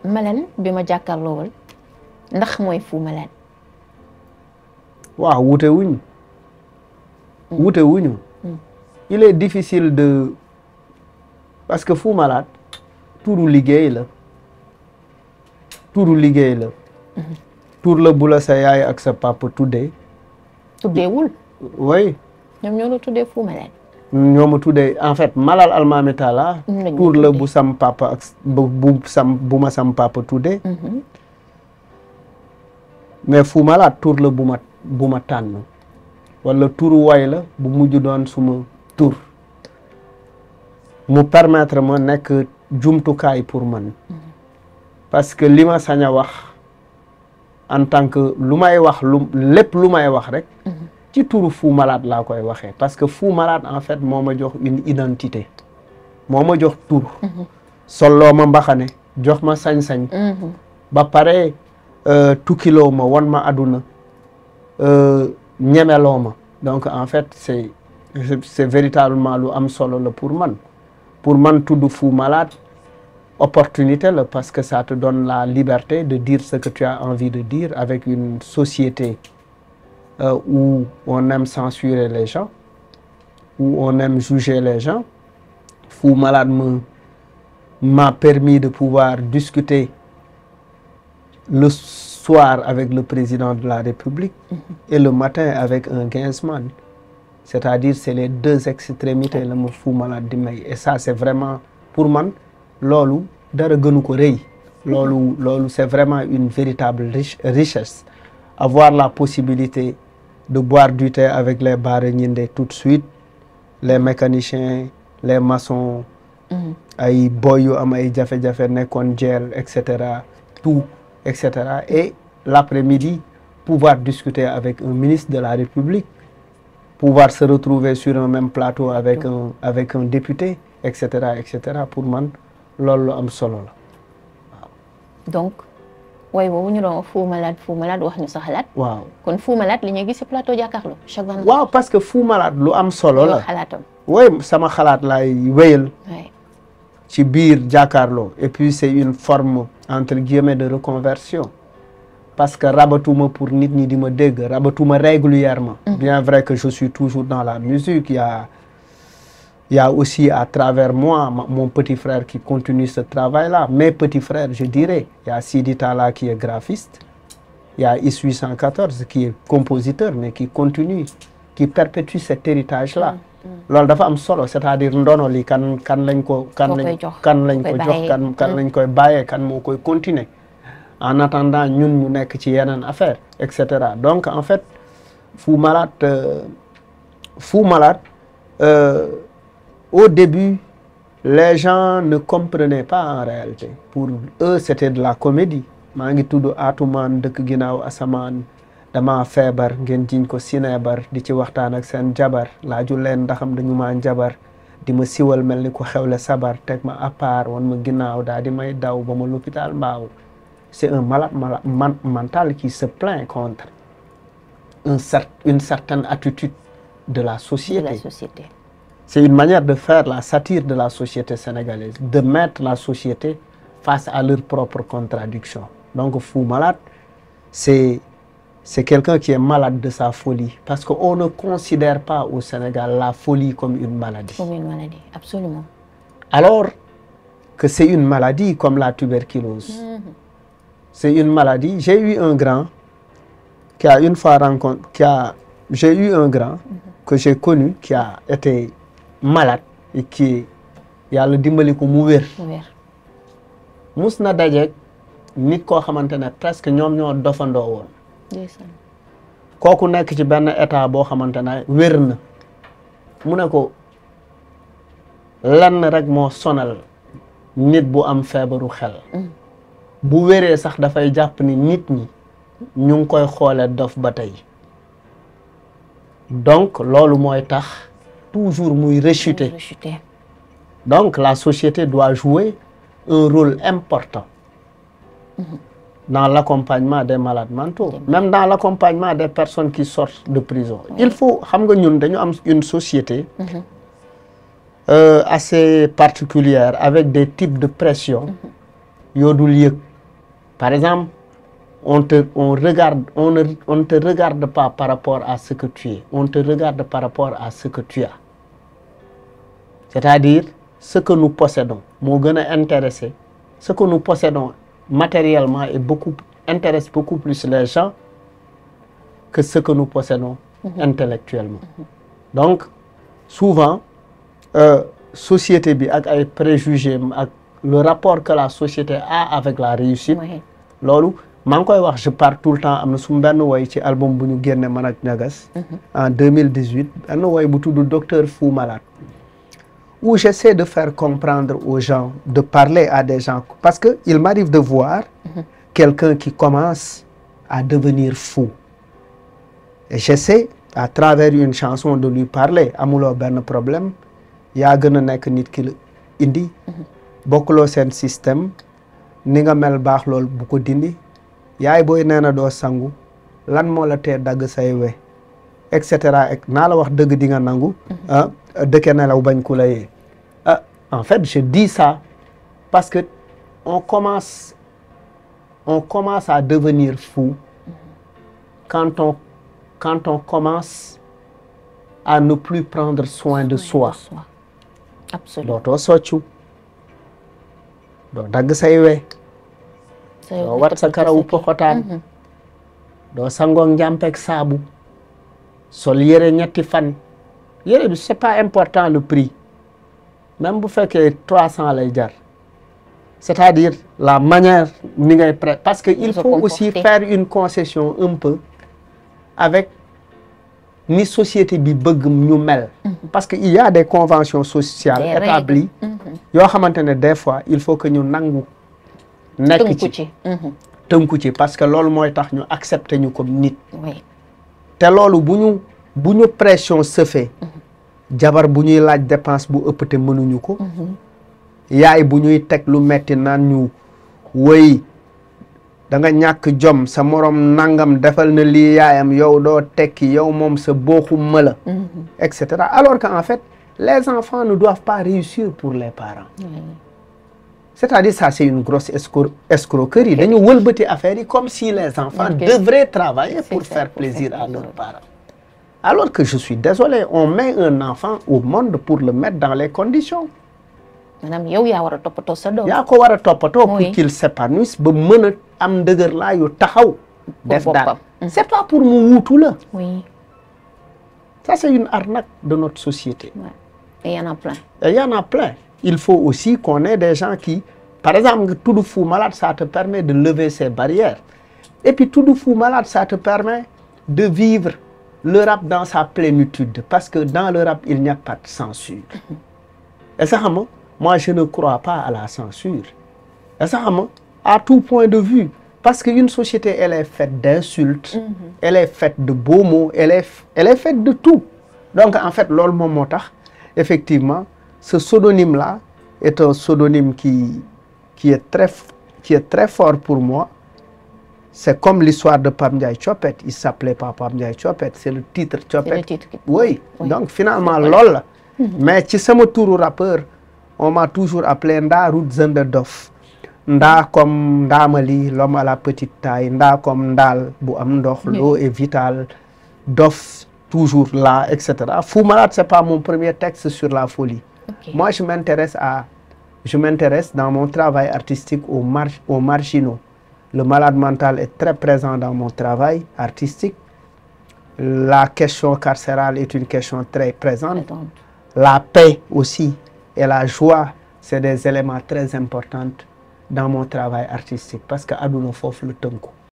Malène bi ma jàkkaarloowal ndax mooy Fou Malade. waaw wute wuñu. wute wuñu. il est difficile de parce que Fou Malade turu liggéey la. turu liggéey la. tur la bu la sa yaay ak sa papa tuddee. tuddeewul. oui. ñoom ñoo la tuddee Fou Malade. ñoo ma tuddee en fait Malal Almami Talla. tur la bu sam papa ak bu ma sam papa tuddee. mais Fou Malade tur la bu ma tànn. wala turu way la bu mujj doon suma tur. mu permettre ma nekk jumtukaay pour man. parce que li ma sañ a wax en tant que lu may wax lépp lu may wax rek. ci turu Fou Malade laa koy waxee parce que Fou Malade en fait moo ma jox une identité. moo ma jox tur. solloo ma mbaxane jox ma sañ-sañ. ba pare tukkiloo ma won ma àdduna ñemeloo ma donc en fait c'est véritablement lu am solo la pour man tudd Fou Malade opportunité la parce que ça te donne la liberté de dire ce que tu as envie de dire avec une société où on aime censurer les gens, où on aime juger les gens. Fou Malade m'a permis de pouvoir discuter le soir avec le président de la République et le matin avec un Gainsman. C'est-à-dire c'est les deux extrémités la ma Fou Malade di may et ça c'est vraiment pour man loolu dara gënu ko rëy. loolu c'est vraiment une véritable richesse. Avoir la possibilité de boire du thé avec les Bara Ñinde tout de suite, les mécaniciens, les maçons, ay boy yu am ay jafe-jafe nekkoon jeel et cetera tout et cetera et l'après-midi pouvoir discuter avec un ministre de la République, pouvoir se retrouver sur un même plateau avec un député et cetera pour man loolu lu am solo la waaw. donc way boobu ñu doon Fou Malade wax ñu sa xalaat. waaw kon Fou Malade li ñuy gis ci plateau jàkkaarloo chaque vendredi. waaw parce que Fou Malade lu am solo la xalaatam. oui sama xalaat laay wéyal. ci biir jàkkaarloo et puis c'est une forme entre guillemets de reconversion parce que rabatuma pour nit ñi di ma dégg rabatuma régulièrement. bien vrai que je suis toujours dans la musique il y a aussi à travers moi mon petit frère qui continue ce travail-là. Mes petits frères, je dirais. Il y a Sidi Talla qui est graphiste. Il y a IS 814 qui est compositeur, mais qui continue, qui perpétue cet héritage-là. loolu dafa am solo c'est-à-dire ndono li kan lañ ko jox kan lañ koy bàyyee kan moo koy continuer en attendant ñun ñu nekk ci yeneen affaire et cetera donc en fait Fou Malade au début les gens ne comprenaient pas en réalité pour eux c'était de la comédie maa ngi tudd Atoumane dëkk ginnaaw asamaan dama feebar ngeen jiñ ko sineebar di ci waxtaan ak seen jabar laaju leen ndaxam dañu maa jabar di ma siwal mel ni ko xewle sabar teg ma à part wan ma ginnaaw daa di may daw ba ma l'hôpital mbaaw c'est un malade mental qui se plaint contre une certaine attitude de la société. C'est une manière de faire la satire de la société sénégalaise, de mettre la société face à leurs propres contradictions. Donc Fou Malade, c'est quelqu'un qui est malade de sa folie. Parce qu'on ne considère pas au Sénégal la folie comme une maladie. Comme une maladie, absolument. Alors que c'est une maladie comme la tuberculose. C'est une maladie. J'ai eu un grand qui a une fois rencontré... J'ai eu un grand que j'ai connu qui a été malade et qui yàlla dimbali ko mu wér. mus na dajeeg nit koo xamante ne presque ñoom ñoo dofandoo woon. kooku nekk ci benn état boo xamante ne wér na mu ne ko lenn rek moo sonal nit bu am feebaru xel. bu wéree sax dafay jàpp ni nit ñi ñu ngi koy xoolee dof ba tey donc loolu mooy tax toujours muy rechuter. Donc la société doit jouer un rôle important dans l'accompagnement des malades mentaux, même dans l'accompagnement des personnes qui sortent de prison. Il faut, xam nga ñun dañu am une société assez particulière avec des types de pression yoo dul yëg. Par exemple, on ne te regarde pas par rapport à ce que tu es, on te regarde par rapport à ce que tu as. C'est-à-dire, ce que nous possédons moo gën a intéressé, ce que nous possédons matériellement intéresse beaucoup plus les gens que ce que nous possédons intellectuellement. Donc, souvent, société bi ak ay préjugés ak le rapport que la société a avec la réussite, loolu maa ngi koy wax, je parle tout le temps. Am na su benn woy ci album bu ñu génne man ak Ñagas en 2018, benn woy bu tudd Docteur Fou Malade, où j'essaie de faire comprendre aux gens, de parler à des gens, parce que il m'arrive de voir quelqu'un qui commence à devenir fou, et j'essaie à travers une chanson de lui parler. Amuloo benn problème, yaa gën a nekk nit ki la indi, bokkuloo seen système, ni nga mel baax lool bu ko dindi, yaay booy nee na doo sangu, lan moo la tee dagg say we, et cetera. Naa la wax dëgg di nga nangu, dëkke nelaw bañ ku la yee. En fait, je dis ça parce que on commence à devenir fou quand on commence à ne plus prendre soin de soi. Absolument. Dootoo soccu, doo dagg say we, doo wat sa karawu poxotaan, doo sangoo njàmpeeg saabu, sol yére ñetti fan. Yére bi c'est pas important le prix, même bu fekkee 300 lay jar. C'est-à-dire la manière ni ngay parce que il faut aussi faire une concession un peu avec ni société bi bëgg ñu mel. Parce que il y a des conventions sociales établies yoo xamante ne des fois il faut que ñu nangu nekk ci tënku ci, parce que loolu mooy tax ñu accepter ñu comme nit. Te loolu bu ñu pression se fait, jabar bu ñuy laaj dépense bu ëpp te mënuñu ko, yaay bu ñuy teg lu metti naan ñu woy da nga ñàkk jom, sa morom nangam defal na lii yaayam, yow doo tekki, yow moom sa booxu mëla, et cetera. Alors qu'en fait les enfants ne doivent pas réussir pour les parents. C'est-à-dire ça c'est une grosse escroquerie. Dañu wëlbati affaire yi comme si les enfants devraient travailler pour faire plaisir à leurs parents. Alors que je suis désolé, on met un enfant au monde pour le mettre dans les conditions. Maanaam yow yaa war a toppatoo sa doom. Yaa ko war a toppatoo pour qu'il s'épanouisse ba mën a am ndëgër laa yu taxaw def daal. C'est pas pour mu wuutu la. Oui. Ça c'est une arnaque de notre société. Et il y en a plein. Et il y en a plein. Il faut aussi qu'on ait des gens qui, par exemple, Tudd Fou Malade, ça te permet de lever ces barrières. Et puis Tudd Fou Malade, ça te permet de vivre le rap dans sa plénitude, parce que dans le rap, il n'y a pas de censure. Et ça, moi, je ne crois pas à la censure. Et ça, à tout point de vue. Parce qu'une société, elle est faite d'insultes, elle est faite de beaux mots, elle est faite de tout. Donc, en fait, lol momotax, effectivement, ce pseudonyme-là est un pseudonyme qui est très fort pour moi. C'est comme l'histoire de Pape Ndiaye Thiopet. Il s'appelait pas Pape Ndiaye Thiopet, c'est le titre Thiopet. Oui. Donc finalement, lol. Mais ci sama touru rappeur, on m'a toujours appelé Nda Route Zende Dof. Nda comme Ndamali, l'homme à la petite taille. Nda comme Ndal, bu am ndox, l'eau est vitale. Dof, toujours là, etc. Fou Malade, c'est pas mon premier texte sur la folie. Moi, je m'intéresse dans mon travail artistique aux marginaux. Le malade mental est très présent dans mon travail artistique. La question carcérale est une question très présente. La paix aussi et la joie, c'est des éléments très importants dans mon travail artistique. Parce que aduna foofu la tënku.